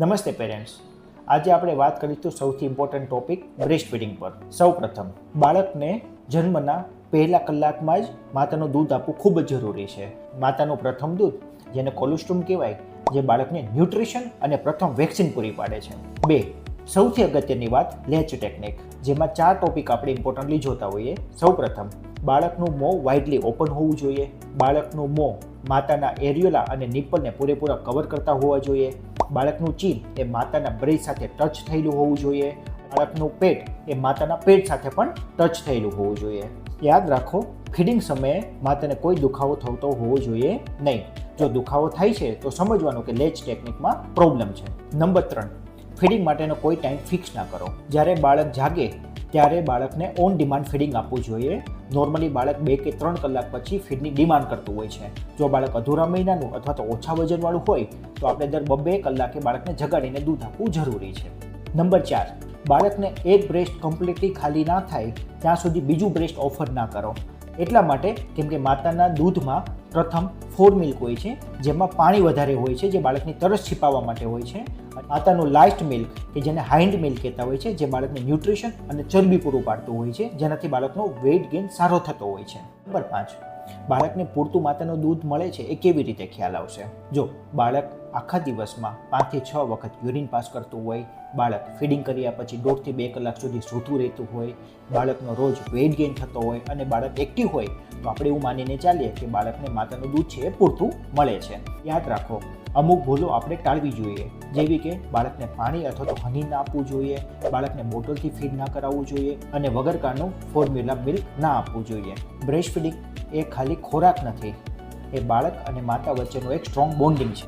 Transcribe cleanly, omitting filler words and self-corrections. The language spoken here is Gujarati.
નમસ્તે પેરેન્ટ્સ, આજે આપણે વાત કરીશું સૌથી ઇમ્પોર્ટન્ટ ટોપિક બ્રેસ્ટ ફીડિંગ પર. સૌપ્રથમ બાળકને જન્મના પહેલા કલાકમાં જ માતાનું દૂધ આપવું ખૂબ જ જરૂરી છે. માતાનું પ્રથમ દૂધ, જેને કોલોસ્ટ્રુમ કહેવાય, જે બાળકને ન્યુટ્રિશન અને પ્રથમ વેક્સિન પૂરી પાડે છે. 2. સૌથી અગત્યની વાત, લેચ ટેકનિક, જેમાં 4 ટોપિક આપણે ઇમ્પોર્ટન્ટલી જોતા હોઈએ. સૌપ્રથમ, બાળકનું મોં વાઇડલી ઓપન હોવું જોઈએ. બાળકનું મોં માતાના એરિયોલા અને નિપ્પલને પૂરેપૂરા કવર કરતા હોવા જોઈએ. બાળકનું ચીન એ માતાના બ્રેસ્ટ સાથે ટચ થયેલું હોવું જોઈએ. બાળકનું પેટ એ માતાના પેટ સાથે પણ ટચ થયેલું હોવું જોઈએ. યાદ રાખો, ફીડિંગ સમયે માતાને કોઈ દુખાવો થતો હોવો જોઈએ નહીં. જો દુખાવો થાય છે તો સમજવાનું કે લેચ ટેકનિકમાં પ્રોબ્લેમ છે. નંબર 3, ફીડિંગ માટેનો કોઈ ટાઈમ ફિક્સ ના કરો. જ્યારે બાળક જાગે ત્યારે બાળકને ઓન ડિમાન્ડ ફીડિંગ આપવું જોઈએ. નોર્મલી બાળક 2 કે 3 કલાક પછી ફીડની ડિમાન્ડ કરતું હોય છે. જો બાળક અધૂરા મહિનાનું અથવા તો ઓછા વજનવાળું હોય તો આપણે દર 2 કલાકે બાળકને જગાડીને દૂધ આપવું જરૂરી છે. નંબર 4, બાળકને એક બ્રેસ્ટ કમ્પ્લીટલી ખાલી ના થાય ત્યાં સુધી બીજું બ્રેસ્ટ ઓફર ના કરો. એટલા માટે કેમ કે માતાના દૂધમાં પ્રથમ ફોર મિલ્ક હોય છે, જેમાં પાણી વધારે હોય છે, જે બાળકની તરસ छिपाવવા માટે હોય છે. માતાનું લાસ્ટ મિલ્ક કે જેને હાઇન્ડ મિલ્ક કહેતા હોય છે, જે બાળકને ન્યુટ્રિશન અને ચરબી પૂરું પાડતું હોય છે, જેનાથી બાળકનો વેઇટ ગેઇન સારો થતો હોય છે. નંબર 5, બાળકને પૂરતું માતાનું દૂધ મળે છે એ કેવી રીતે ખ્યાલ આવશે? જો બાળક આખા દિવસમાં 5 થી 6 વખત યુરિન પાસ કરતું હોય, બાળક ફીડિંગ કર્યા પછી 1.5 થી 2 કલાક સુધી સૂતું રહેતું હોય, બાળકનો રોજ વેઇટ ગેઇન થતો હોય અને બાળક એક્ટિવ હોય, તો આપણે એવું માનીને ચાલીએ કે બાળકને માતાનું દૂધ છે એ પૂરતું મળે છે. યાદ રાખો, અમુક ભૂલો આપણે ટાળવી જોઈએ, જેવી કે બાળકને પાણી અથવા તો હની ના આપવું જોઈએ, બાળકને બોટલથી ફીડ ના કરાવવું જોઈએ અને વગર કારનું ફોર્મ્યુલા મિલ્ક ના આપવું જોઈએ. બ્રેસ્ટ ફીડિંગ એ ખાલી ખોરાક નથી, એ બાળક અને માતા વચ્ચેનું એક સ્ટ્રોંગ બોન્ડિંગ છે.